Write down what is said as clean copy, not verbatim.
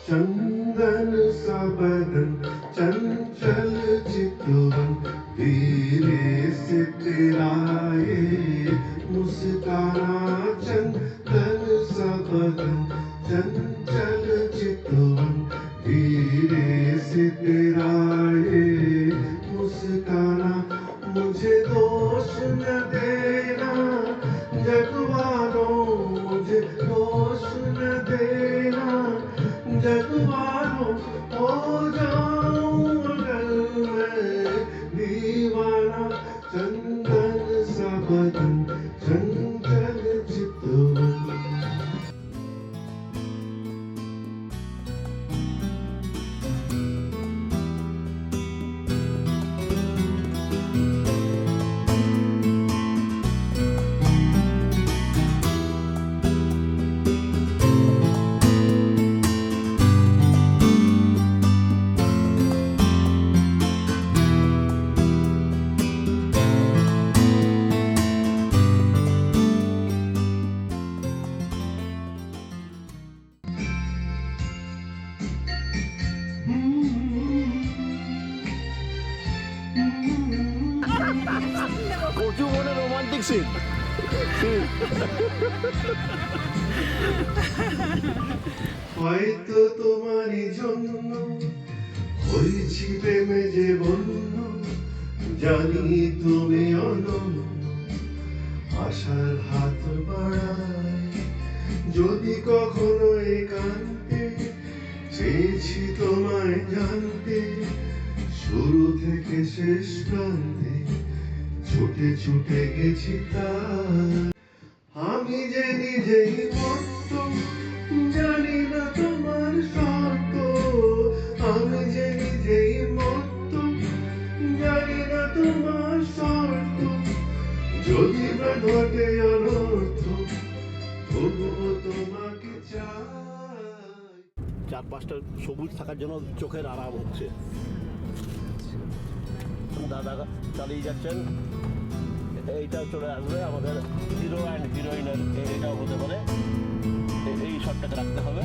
चंदन सा बदन चंचल चितवन धीरे से तेरा ये मुस्काना चंदन सा बदन चंचल चितवन धीरे से तेरा ये मुस्काना मुझे दोष न देना जगवानों मुझे दोष न देना जगवानों हो जाऊं अगर मैं दीवाना चंदन सा बदन चंचल चितवन কচু বলে রোমান্টিক সিন। হয়তো তোমারই জন্য হয়েছি প্রেমে যে বন্য জানি তুমি অনন্য আশার হাত বাড়ায় যদি কখনো একান্তে চেয়েছি তোমায় জানতে শুরু থেকে শেষ প্রান্তে ছুটে ছুটে গেছি তাই আমি যে নিজেই মত্ত জানি না তোমার শর্ত আমি যে নিজেই মত্ত জানি না তোমার শর্ত যদি না ঘটে অনর্থ তবুও তোমাকে চাই। চার পাঁচটা সবুজ থাকার জন্য চোখের আরাম হচ্ছে। দাদা চালিয়ে যাচ্ছেন, এইটাও চলে আসবে আমাদের হিরো অ্যান্ড হিরোইনের, এটাও হতে পারে। এই শটটাকে রাখতে হবে।